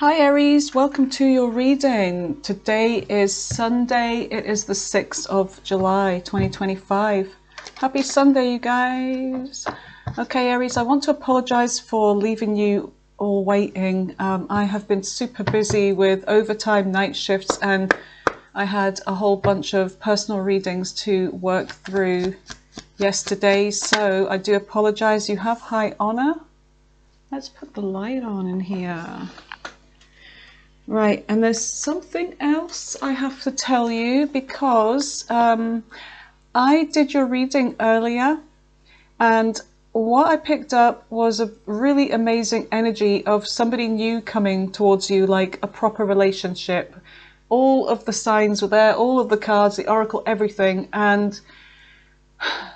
Hi Aries, welcome to your reading. Today is Sunday. It is the 6th of July 2025. Happy Sunday, you guys. Okay, Aries, I want to apologize for leaving you all waiting. I have been super busy with overtime night shifts and I had a whole bunch of personal readings to work through yesterday, so I do apologize. You have high honor. Let's put the light on in here. Right, and there's something else I have to tell you because I did your reading earlier and what I picked up was a really amazing energy of somebody new coming towards you, like a proper relationship. All of the signs were there, all of the cards, the oracle, everything, and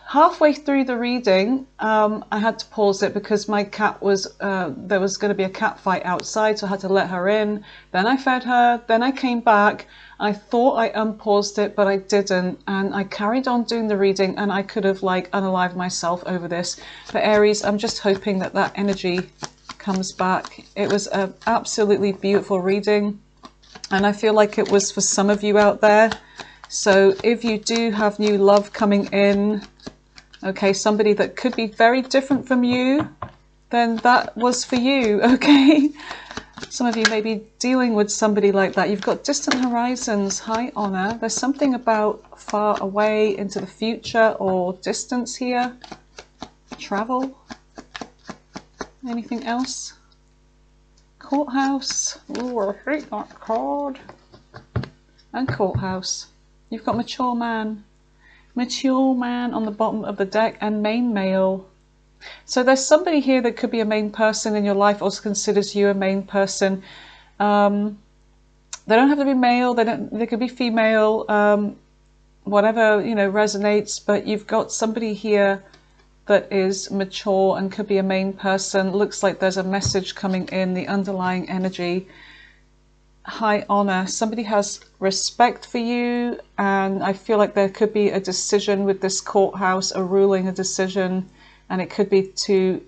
halfway through the reading, I had to pause it because my cat was, there was going to be a cat fight outside, so I had to let her in. Then I fed her, then I came back. I thought I unpaused it, but I didn't. And I carried on doing the reading and I could have like unalived myself over this. But Aries, I'm just hoping that that energy comes back. It was an absolutely beautiful reading. And I feel like it was for some of you out there. So if you do have new love coming in, okay, somebody that could be very different from you, then that was for you, okay? Some of you may be dealing with somebody like that. You've got distant horizons, high honor. There's something about far away into the future or distance here. Travel. Anything else? Courthouse. Ooh, I hate that card. And courthouse. You've got mature man. Mature man on the bottom of the deck and main male. So there's somebody here that could be a main person in your life, also considers you a main person. They don't have to be male, they could be female, whatever, you know, resonates, but you've got somebody here that is mature and could be a main person. Looks like there's a message coming in, the underlying energy. High honor. Somebody has respect for you, and I feel like there could be a decision with this courthouse, a ruling, a decision, and it could be to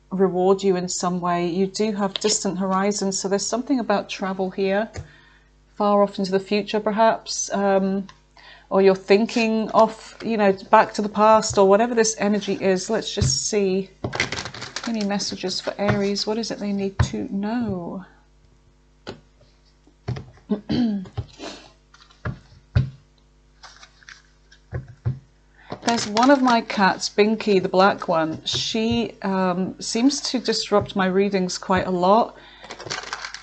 reward you in some way. You do have distant horizons, so there's something about travel here, far off into the future perhaps, or you're thinking off, you know, back to the past or whatever this energy is. Let's just see any messages for Aries. What is it they need to know? There's one of my cats, Binky, the black one. She seems to disrupt my readings quite a lot.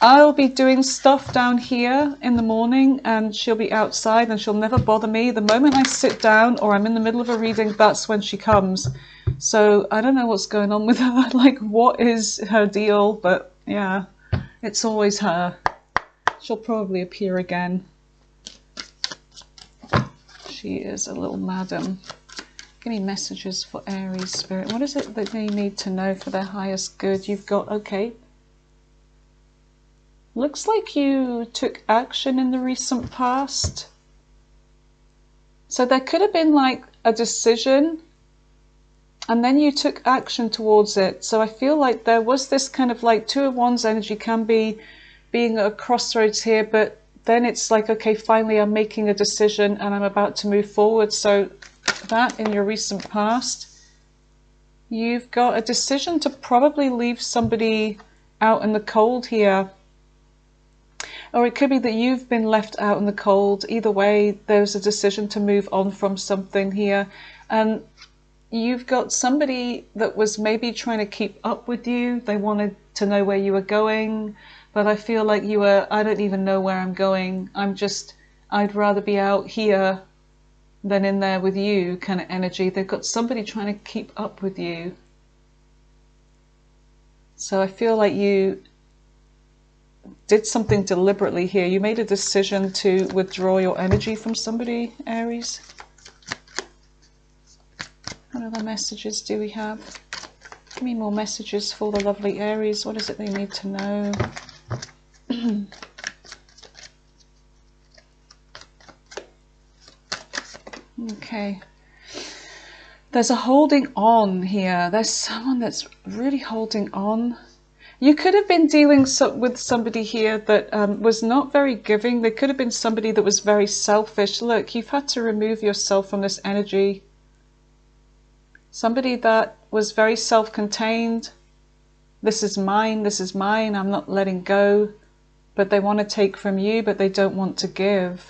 I'll be doing stuff down here in the morning and she'll be outside and she'll never bother me. The moment I sit down or I'm in the middle of a reading, that's when she comes. So I don't know what's going on with her, like what is her deal, but yeah, it's always her. She'll probably appear again. She is a little madam. Give me messages for Aries spirit. What is it that they need to know for their highest good? You've got, okay. Looks like you took action in the recent past. So there could have been like a decision and then you took action towards it. So I feel like there was this kind of like Two of Wands energy can be being at a crossroads here, but then it's like, okay, finally I'm making a decision and I'm about to move forward. So that in your recent past, you've got a decision to probably leave somebody out in the cold here. Or it could be that you've been left out in the cold. Either way, there's a decision to move on from something here. And you've got somebody that was maybe trying to keep up with you. They wanted to know where you were going. But I feel like you were, I don't even know where I'm going. I'd rather be out here than in there with you kind of energy. They've got somebody trying to keep up with you. So I feel like you did something deliberately here. You made a decision to withdraw your energy from somebody, Aries. What other messages do we have? Give me more messages for the lovely Aries. What is it they need to know? Okay. There's a holding on here. There's someone that's really holding on. You could have been dealing with somebody here that was not very giving. There could have been somebody that was very selfish. Look, you've had to remove yourself from this energy. Somebody that was very self-contained. This is mine, I'm not letting go. But they want to take from you, but they don't want to give.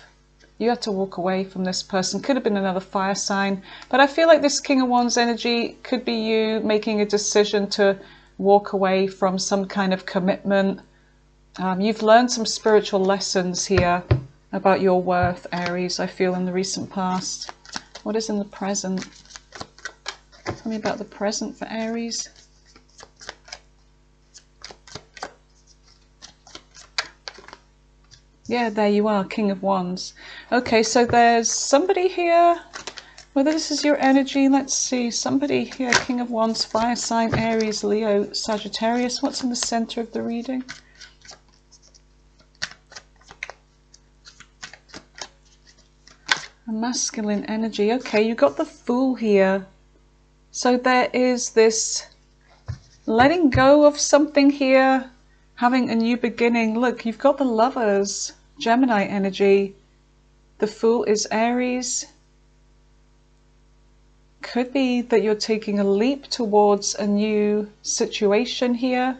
You had to walk away from this person. Could have been another fire sign. But I feel like this King of Wands energy could be you making a decision to walk away from some kind of commitment. You've learned some spiritual lessons here about your worth, Aries, I feel, in the recent past. What is in the present? Tell me about the present for Aries. Yeah, there you are, King of Wands. Okay, so there's somebody here. Whether this is your energy, let's see. Somebody here, King of Wands, fire sign, Aries, Leo, Sagittarius. What's in the center of the reading? A masculine energy. Okay, you got the Fool here. So there is this letting go of something here, having a new beginning. Look, you've got the Lovers, Gemini energy. The Fool is Aries. Could be that you're taking a leap towards a new situation here,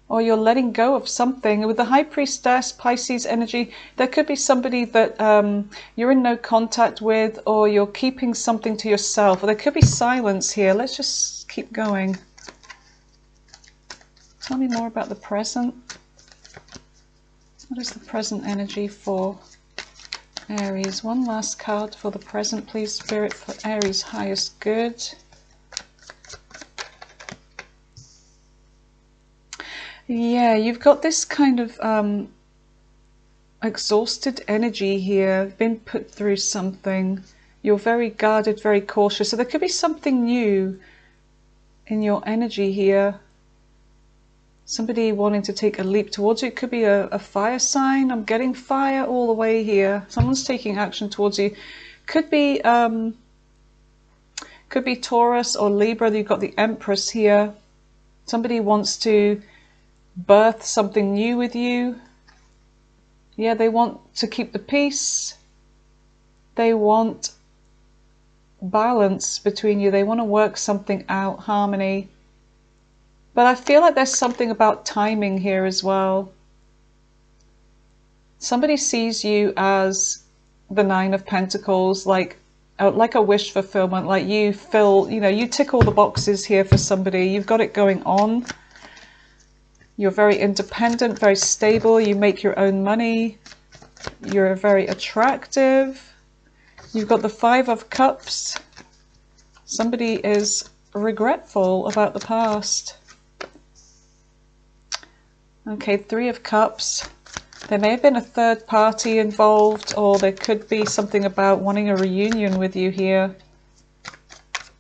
or you're letting go of something. With the High Priestess, Pisces energy, there could be somebody that you're in no contact with, or you're keeping something to yourself. Or there could be silence here. Let's just keep going. Tell me more about the present. What is the present energy for Aries? One last card for the present, please, Spirit, for Aries' highest good. Yeah, you've got this kind of exhausted energy here, been put through something. You're very guarded, very cautious. So there could be something new in your energy here. Somebody wanting to take a leap towards you. It could be a fire sign. I'm getting fire all the way here. Someone's taking action towards you. Could be Taurus or Libra. You've got the Empress here. Somebody wants to birth something new with you. Yeah, they want to keep the peace. They want balance between you. They want to work something out, harmony. But I feel like there's something about timing here as well. Somebody sees you as the Nine of Pentacles, like a wish fulfillment, like you tick all the boxes here for somebody. You've got it going on. You're very independent, very stable. You make your own money. You're very attractive. You've got the Five of Cups. Somebody is regretful about the past. Okay, Three of Cups. There may have been a third party involved, or there could be something about wanting a reunion with you here.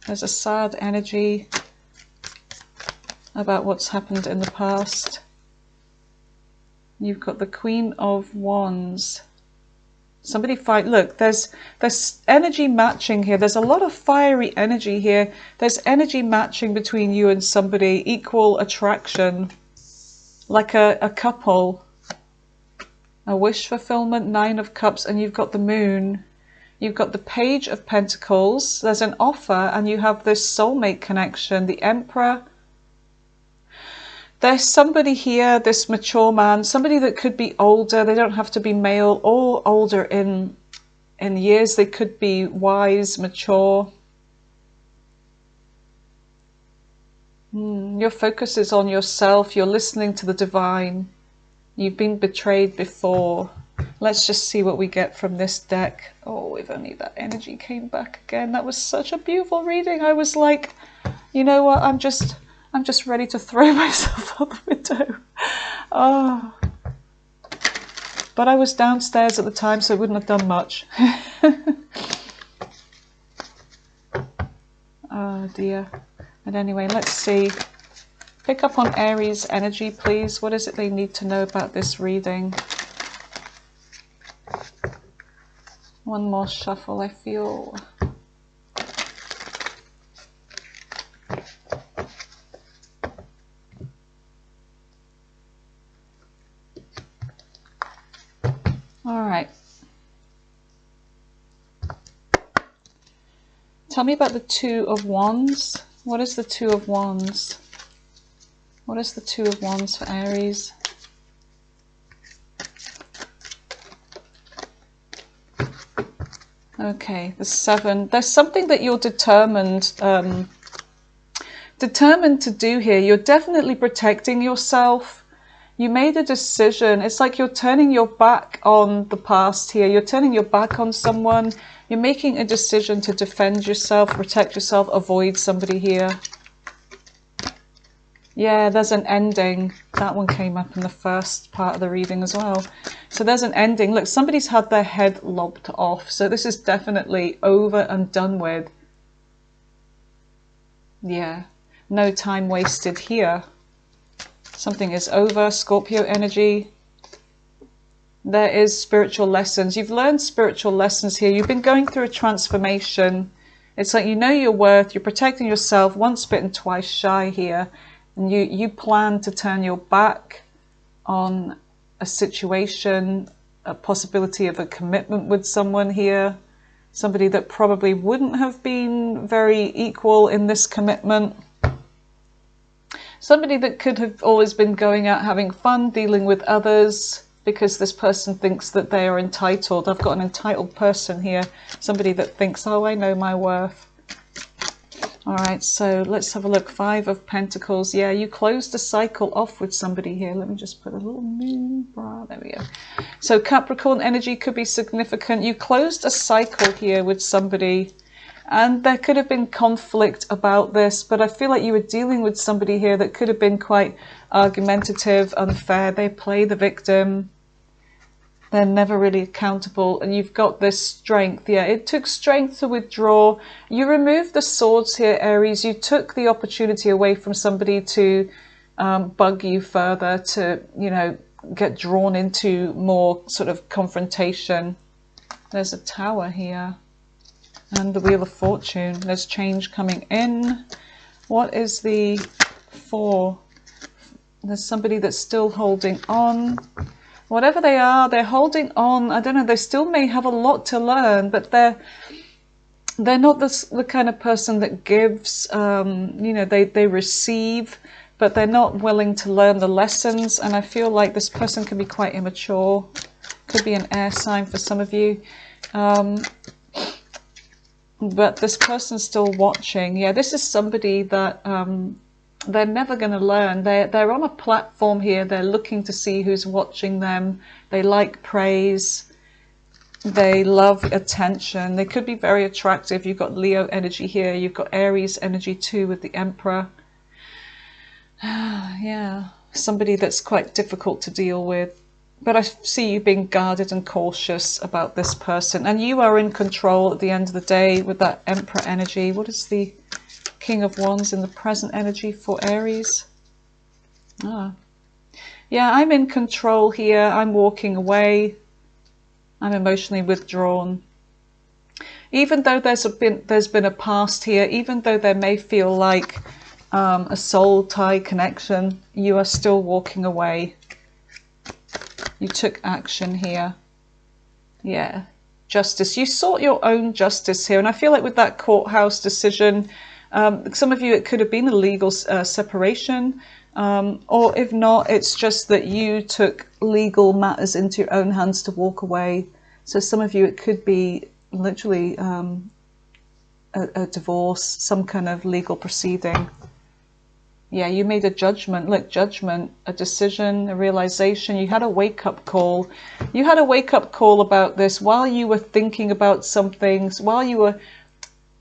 There's a sad energy about what's happened in the past. You've got the Queen of Wands. Somebody fight. Look, there's energy matching here. There's a lot of fiery energy here. There's energy matching between you and somebody, equal attraction. Like a couple, a wish fulfillment, Nine of Cups, and you've got the Moon. You've got the Page of Pentacles. There's an offer, and you have this soulmate connection, the Emperor. There's somebody here, this mature man, somebody that could be older. They don't have to be male or older in years. They could be wise, mature. Your focus is on yourself. You're listening to the divine. You've been betrayed before. Let's just see what we get from this deck. Oh, if only that energy came back again. That was such a beautiful reading. I was like, you know what? I'm just ready to throw myself out the window. Oh. But I was downstairs at the time, so it wouldn't have done much. Oh dear. But anyway, let's see. Pick up on Aries energy, please. What is it they need to know about this reading? One more shuffle, I feel. All right. Tell me about the Two of Wands. What is the Two of Wands? What is the Two of Wands for Aries? Okay, the Seven. There's something that you're determined to do here. You're definitely protecting yourself. You made a decision. It's like you're turning your back on the past here. You're turning your back on someone. You're making a decision to defend yourself, protect yourself, avoid somebody here. Yeah, there's an ending. That one came up in the first part of the reading as well. So there's an ending. Look, somebody's had their head lopped off. So this is definitely over and done with. Yeah, no time wasted here. Something is over. Scorpio energy. There is spiritual lessons. You've learned spiritual lessons here. You've been going through a transformation. It's like you know your worth. You're protecting yourself. Once bitten, twice shy here. And you plan to turn your back on a situation, a possibility of a commitment with someone here. Somebody that probably wouldn't have been very equal in this commitment. Somebody that could have always been going out having fun, dealing with others, because this person thinks that they are entitled. I've got an entitled person here. Somebody that thinks, oh, I know my worth. All right, so let's have a look. Five of Pentacles. Yeah, you closed a cycle off with somebody here. Let me just put a little moon bra. There we go. So Capricorn energy could be significant. You closed a cycle here with somebody. And there could have been conflict about this, but I feel like you were dealing with somebody here that could have been quite argumentative, unfair. They play the victim. They're never really accountable. And you've got this strength. Yeah, it took strength to withdraw. You removed the swords here, Aries. You took the opportunity away from somebody to bug you further, to, you know, get drawn into more sort of confrontation. There's a Tower here. And the Wheel of Fortune. There's change coming in. What is the Four? There's somebody that's still holding on. Whatever they are, they're holding on. I don't know, they still may have a lot to learn, but they're not the kind of person that gives. You know, they receive, but they're not willing to learn the lessons. And I feel like this person can be quite immature. Could be an air sign for some of you. But this person's still watching. Yeah, this is somebody that they're never going to learn. They're on a platform here. They're looking to see who's watching them. They like praise. They love attention. They could be very attractive. You've got Leo energy here. You've got Aries energy too with the Emperor. Yeah, somebody that's quite difficult to deal with. But I see you being guarded and cautious about this person. And you are in control at the end of the day with that Emperor energy. What is the King of Wands in the present energy for Aries? Yeah, I'm in control here. I'm walking away. I'm emotionally withdrawn. Even though there's been a past here, even though there may feel like a soul tie connection, you are still walking away. You took action here. Yeah, justice. You sought your own justice here. And I feel like with that courthouse decision, some of you, it could have been a legal separation. Or if not, it's just that you took legal matters into your own hands to walk away. So some of you, it could be literally a divorce, some kind of legal proceeding. Yeah, you made a judgment. Look, judgment, a decision, a realization. You had a wake-up call. You had a wake-up call about this while you were thinking about some things, while you were,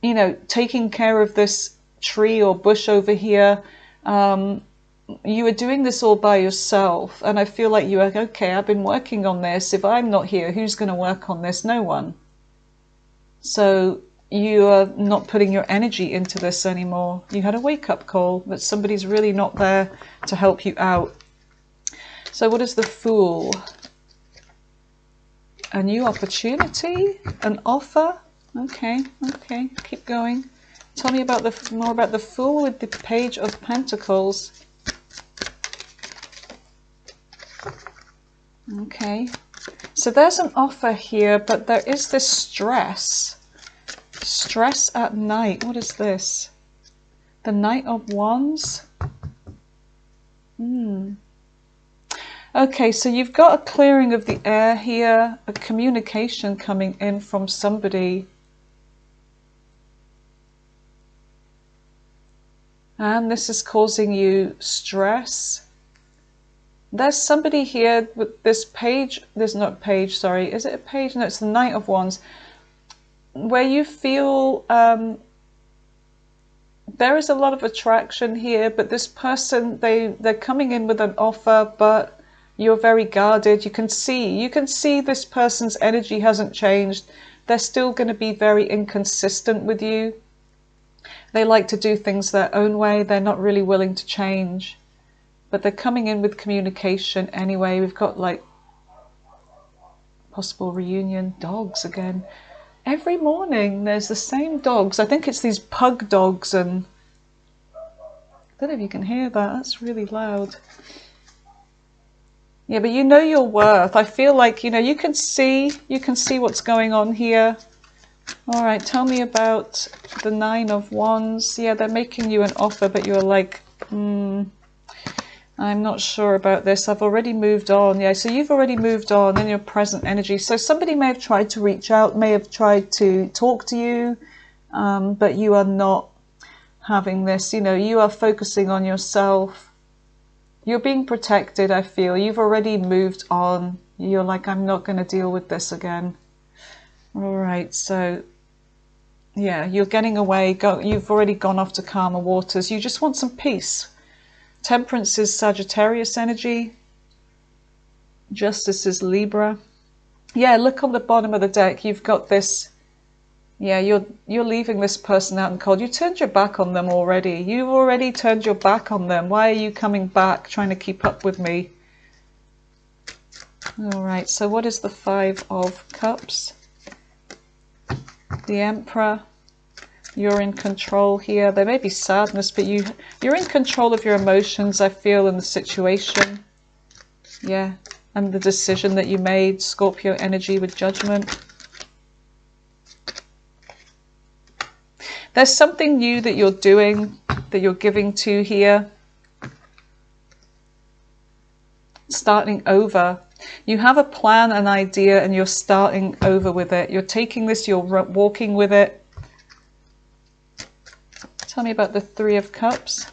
you know, taking care of this tree or bush over here. You were doing this all by yourself. And I feel like you were, okay, I've been working on this. If I'm not here, who's going to work on this? No one. So you are not putting your energy into this anymore. You had a wake-up call that somebody's really not there to help you out. So what is the Fool? A new opportunity? An offer? Okay, okay, keep going. Tell me about more about the Fool with the Page of Pentacles. Okay. So there's an offer here, but there is this stress. Stress at night. What is this? The Knight of Wands. Okay, so you've got a clearing of the air here, a communication coming in from somebody. And this is causing you stress. There's somebody here with this page, there's not a page, sorry, is it a page? No, it's the Knight of Wands, where you feel there is a lot of attraction here, but this person, they're coming in with an offer, but you're very guarded. You can see this person's energy hasn't changed. They're still going to be very inconsistent with you. They like to do things their own way. They're not really willing to change, but they're coming in with communication anyway. We've got like possible reunion. Dogs again. Every morning there's the same dogs. I think it's these pug dogs, and I don't know if you can hear that. That's really loud. Yeah, but you know your worth. I feel like, you know, you can see what's going on here. All right, tell me about the Nine of Wands. Yeah, they're making you an offer, but you're like, I'm not sure about this. I've already moved on. Yeah, so you've already moved on in your present energy. So somebody may have tried to reach out, may have tried to talk to you, but you are not having this. You know, you are focusing on yourself. You're being protected, I feel. You've already moved on. You're like, I'm not going to deal with this again. All right, so yeah, you're getting away. You've already gone off to calmer waters. You just want some peace. Temperance is Sagittarius energy. Justice is Libra. Yeah, look on the bottom of the deck. You've got this. Yeah, you're leaving this person out in cold. You turned your back on them already. You've already turned your back on them. Why are you coming back, trying to keep up with me? All right, so what is the Five of Cups? The Emperor. You're in control here. There may be sadness, but you're in control of your emotions, I feel, in the situation. Yeah, and the decision that you made. Scorpio energy with Judgment. There's something new that you're doing, that you're giving to here. Starting over. You have a plan, an idea, and you're starting over with it. You're taking this, you're walking with it. Tell me about the Three of Cups.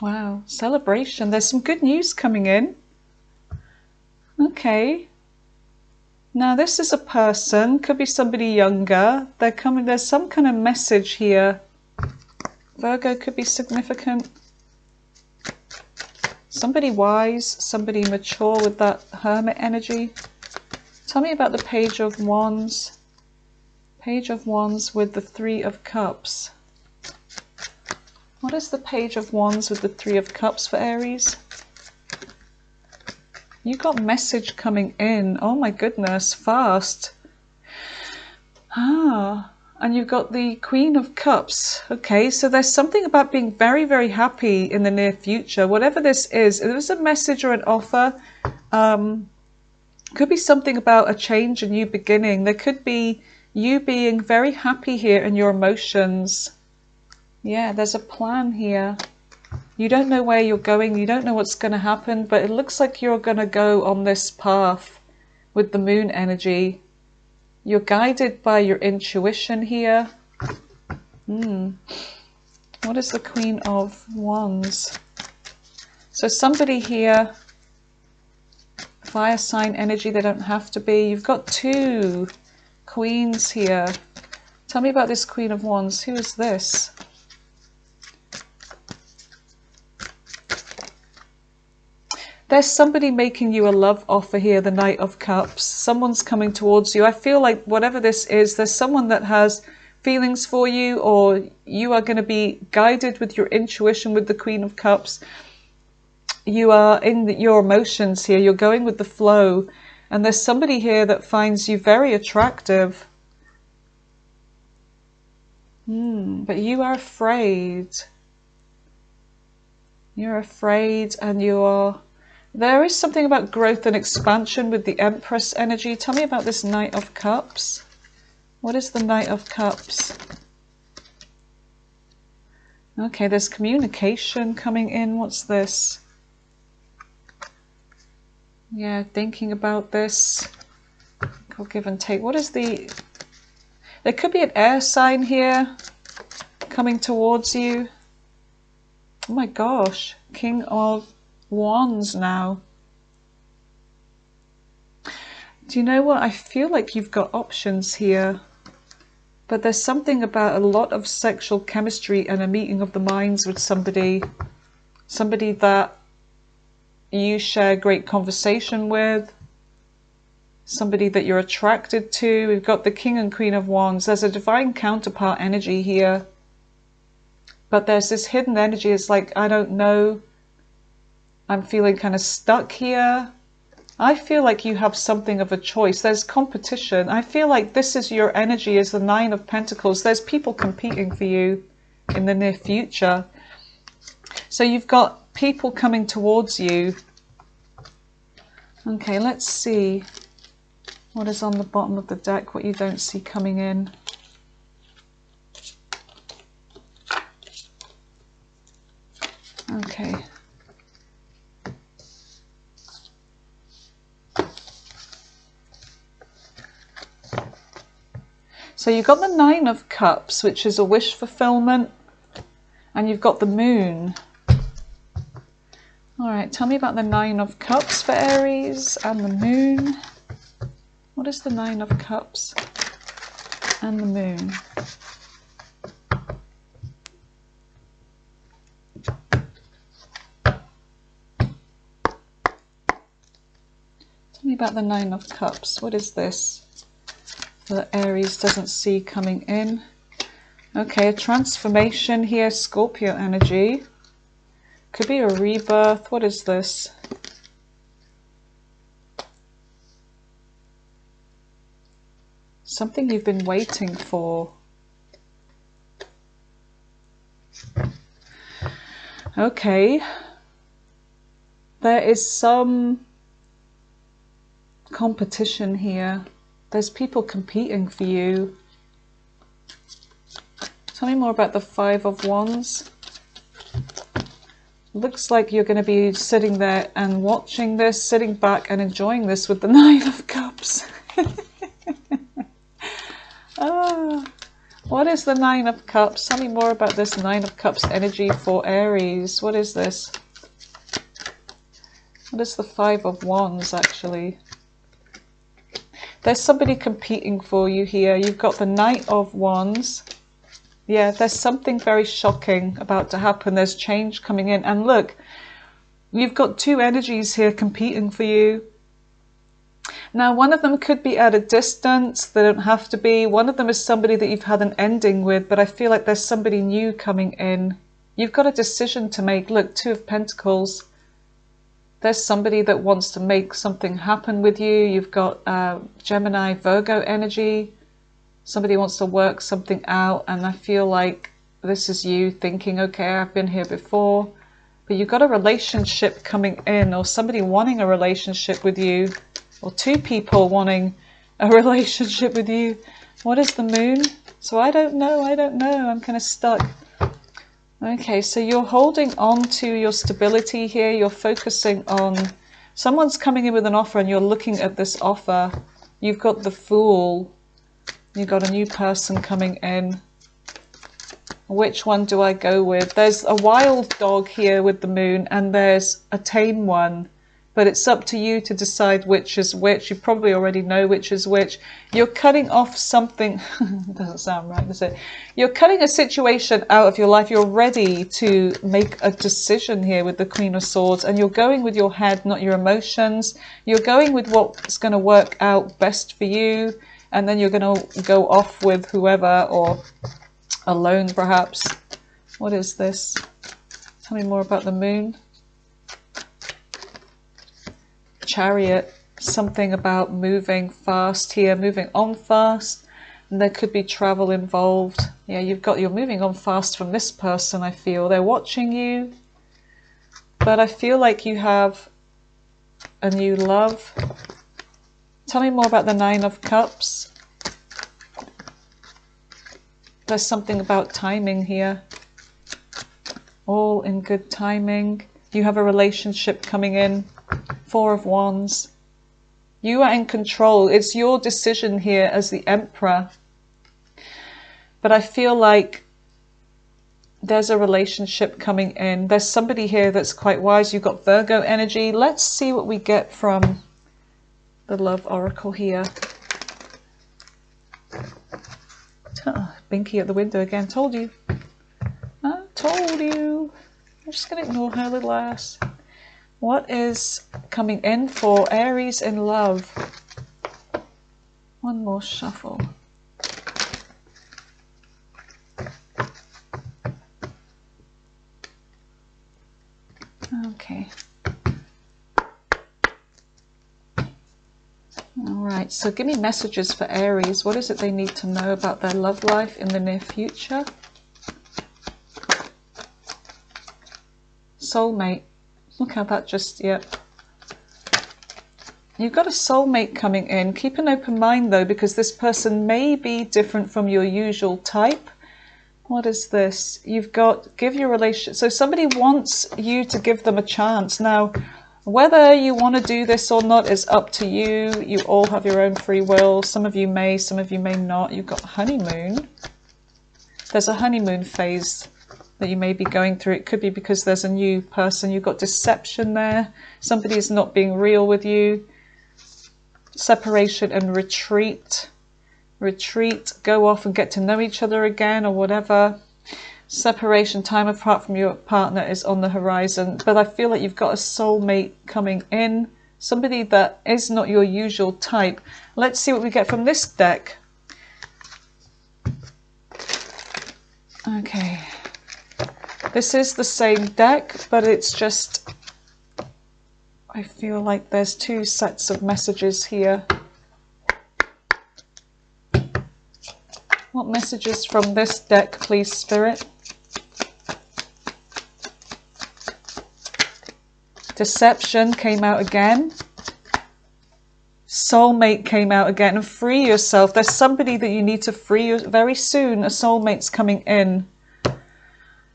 Wow, celebration. There's some good news coming in. Okay. Now this is a person, could be somebody younger. They're coming, there's some kind of message here. Virgo could be significant. Somebody wise, somebody mature with that Hermit energy. Tell me about the Page of Wands. Page of Wands with the Three of Cups. What is the Page of Wands with the Three of Cups for Aries? You got message coming in. Oh my goodness, fast. And you've got the Queen of Cups. Okay, so there's something about being very, very happy in the near future. Whatever this is, if there's a message or an offer, could be something about a change, a new beginning. There could be you being very happy here in your emotions. Yeah, there's a plan here. You don't know where you're going, you don't know what's going to happen, but it looks like you're going to go on this path with the Moon energy. You're guided by your intuition here. What is the Queen of Wands? So somebody here, fire sign energy, they don't have to be. You've got two queens here. Tell me about this Queen of Wands. Who is this? There's somebody making you a love offer here, the Knight of Cups. Someone's coming towards you. I feel like whatever this is, there's someone that has feelings for you, or you are going to be guided with your intuition with the Queen of Cups. You are in your emotions here. You're going with the flow. And there's somebody here that finds you very attractive. But you are afraid. You're afraid, and you are There is something about growth and expansion with the Empress energy. Tell me about this Knight of Cups. What is the Knight of Cups? Okay, there's communication coming in. What's this? Yeah, thinking about this. I'll give and take. What is the... There could be an air sign here coming towards you. Oh my gosh. King of Wands now. Do you know what? I feel like you've got options here. But there's something about a lot of sexual chemistry and a meeting of the minds with somebody. Somebody that you share great conversation with. Somebody that you're attracted to. We've got the King and Queen of Wands. There's a divine counterpart energy here. But there's this hidden energy. It's like, I don't know. I'm feeling kind of stuck here. I feel like you have something of a choice. There's competition. I feel like this is your energy, is the Nine of Pentacles. There's people competing for you in the near future. So you've got people coming towards you. Okay, let's see what is on the bottom of the deck, what you don't see coming in. Okay. So you've got the Nine of Cups, which is a wish fulfillment, and you've got the Moon. All right, tell me about the Nine of Cups for Aries and the Moon. What is the Nine of Cups and the Moon? Tell me about the Nine of Cups. What is this that Aries doesn't see coming in? Okay, a transformation here, Scorpio energy. Could be a rebirth. What is this? Something you've been waiting for. Okay. There is some competition here. There's people competing for you. Tell me more about the Five of Wands. Looks like you're going to be sitting there and watching this, sitting back and enjoying this with the Nine of Cups. What is the Nine of Cups? Tell me more about this Nine of Cups energy for Aries. What is this? What is the Five of Wands actually? There's somebody competing for you here. You've got the Knight of Wands. Yeah, there's something very shocking about to happen. There's change coming in. And look, you've got two energies here competing for you. Now, one of them could be at a distance. They don't have to be. One of them is somebody that you've had an ending with, but I feel like there's somebody new coming in. You've got a decision to make. Look, Two of Pentacles. There's somebody that wants to make something happen with you. You've got Gemini, Virgo energy. Somebody wants to work something out, and I feel like this is you thinking, okay, I've been here before. But you've got a relationship coming in, or somebody wanting a relationship with you, or two people wanting a relationship with you. What is the Moon? So I don't know. I'm kind of stuck. Okay, so you're holding on to your stability here. You're focusing on... Someone's coming in with an offer and you're looking at this offer. You've got the Fool. You've got a new person coming in. Which one do I go with? There's a wild dog here with the Moon and there's a tame one. But it's up to you to decide which is which. You probably already know which is which. You're cutting off something. Doesn't sound right, does it? You're cutting a situation out of your life. You're ready to make a decision here with the Queen of Swords. And you're going with your head, not your emotions. You're going with what's going to work out best for you. And then you're going to go off with whoever, or alone perhaps. What is this? Tell me more about the Moon. Chariot, something about moving fast here, moving on fast, and there could be travel involved. Yeah, you're moving on fast from this person. I feel they're watching you, but I feel like you have a new love. Tell me more about the Nine of Cups. There's something about timing here. All in good timing. You have a relationship coming in. Four of Wands. You are in control. It's your decision here as the Emperor. But I feel like there's a relationship coming in. There's somebody here that's quite wise. You've got Virgo energy. Let's see what we get from the Love Oracle here. Oh, Binky at the window again. Told you. I told you. I'm just going to ignore her little ass. What is coming in for Aries in love? One more shuffle. Okay. All right, so give me messages for Aries. What is it they need to know about their love life in the near future? Soulmate. Look how that just, yep. You've got a soulmate coming in. Keep an open mind though, because this person may be different from your usual type. What is this? You've got give your relationship. So somebody wants you to give them a chance. Now, whether you want to do this or not is up to you. You all have your own free will. Some of you may, some of you may not. You've got honeymoon. There's a honeymoon phase that you may be going through. It could be because there's a new person. You've got deception there. Somebody is not being real with you. Separation and retreat. Retreat, go off and get to know each other again or whatever. Separation, time apart from your partner is on the horizon. But I feel like you've got a soulmate coming in. Somebody that is not your usual type. Let's see what we get from this deck. Okay. This is the same deck, but it's just... I feel like there's two sets of messages here. What messages from this deck, please, Spirit? Deception came out again. Soulmate came out again. And free yourself. There's somebody that you need to free very soon. A soulmate's coming in.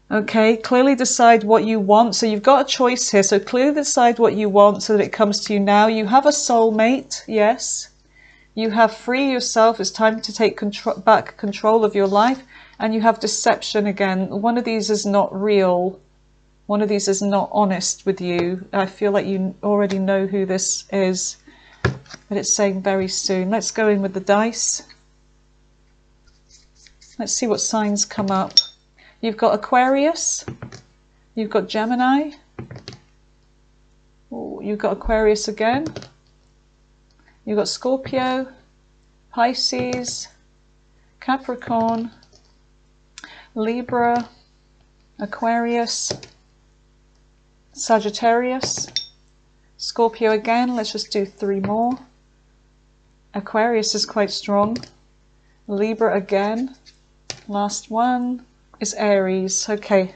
Okay, clearly decide what you want. So you've got a choice here. So clearly decide what you want so that it comes to you now. You have a soulmate, yes. You have free yourself. It's time to take back control of your life. And you have deception again. One of these is not real. One of these is not honest with you. I feel like you already know who this is. But it's saying very soon. Let's go in with the dice. Let's see what signs come up. You've got Aquarius. You've got Gemini. Ooh, you've got Aquarius again. You've got Scorpio, Pisces, Capricorn, Libra, Aquarius, Sagittarius, Scorpio again. Let's just do 3 more. Aquarius is quite strong. Libra again. Last one is Aries. Okay.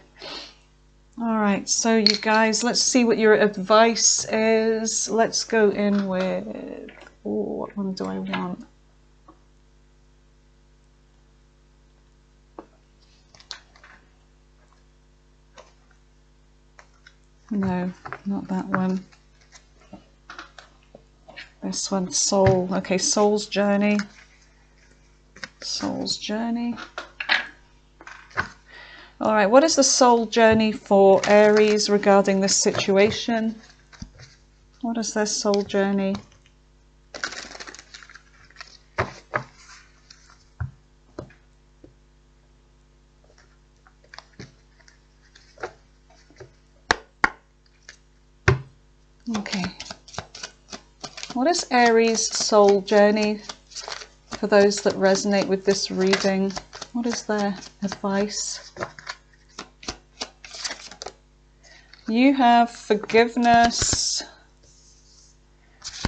All right. So you guys, let's see what your advice is. Let's go in with... Oh, what one do I want? No, not that one. This one, Soul. Okay, Soul's Journey. Soul's Journey. All right, what is the soul journey for Aries regarding this situation? What is their soul journey? Okay. What is Aries' soul journey for those that resonate with this reading? What is their advice? You have forgiveness.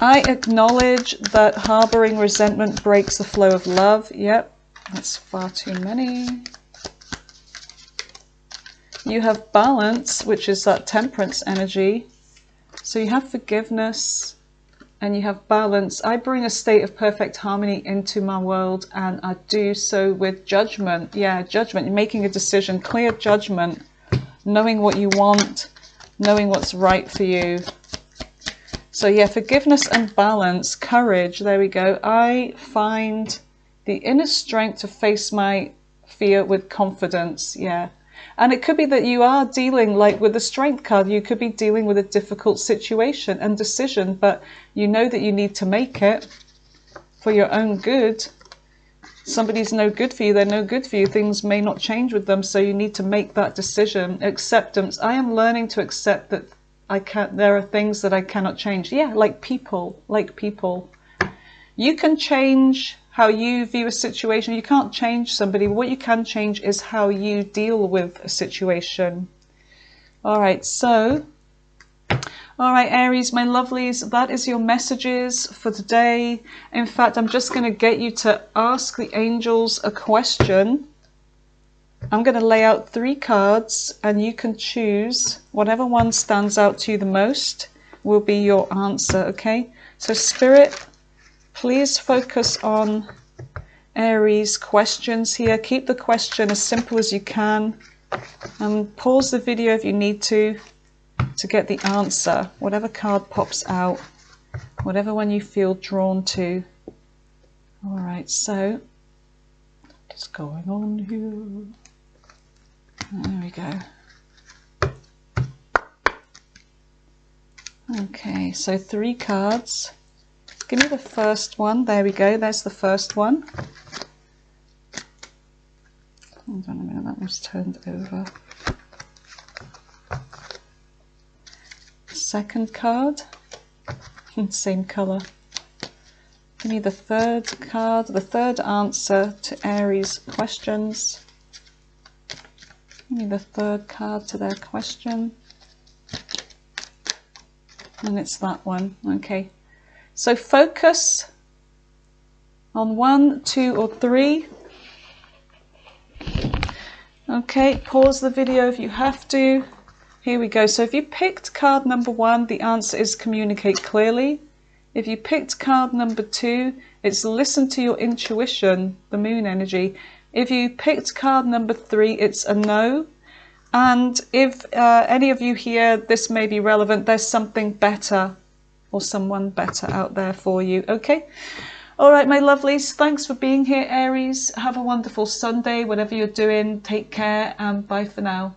I acknowledge that harboring resentment breaks the flow of love. Yep, that's far too many. You have balance, which is that temperance energy. So you have forgiveness and you have balance. I bring a state of perfect harmony into my world, and I do so with judgment. Yeah, judgment. You're making a decision, clear judgment, knowing what you want, knowing what's right for you. So yeah, forgiveness and balance, courage, there we go. I find the inner strength to face my fear with confidence, yeah. And it could be that you are dealing, like with the strength card, you could be dealing with a difficult situation and decision, but you know that you need to make it for your own good. Somebody's no good for you, they're no good for you, things may not change with them, so you need to make that decision. Acceptance. I am learning to accept that there are things that I cannot change. Yeah, like people. You can change how you view a situation. You can't change somebody. What you can change is how you deal with a situation. All right, Aries, my lovelies, that is your messages for today. In fact, I'm just going to get you to ask the angels a question. I'm going to lay out 3 cards, and you can choose whatever one stands out to you the most will be your answer, okay? So Spirit, please focus on Aries' questions here. Keep the question as simple as you can, and pause the video if you need to get the answer. Whatever card pops out, whatever one you feel drawn to. All right, so what's going on here? There we go. Okay, so 3 cards. Give me the first one. There we go. There's the first one. Hold on a minute, that was turned over. Second card. Same colour. Give me the third card, the third answer to Aries' questions. Give me the third card to their question. And it's that one. Okay. So focus on 1, 2, or 3. Okay, pause the video if you have to. Here we go. So if you picked card number 1, the answer is communicate clearly. If you picked card number 2, it's listen to your intuition, the moon energy. If you picked card number 3, it's a no. And if any of you here, this may be relevant, there's something better or someone better out there for you, okay? All right, my lovelies, thanks for being here, Aries. Have a wonderful Sunday, whatever you're doing. Take care and bye for now.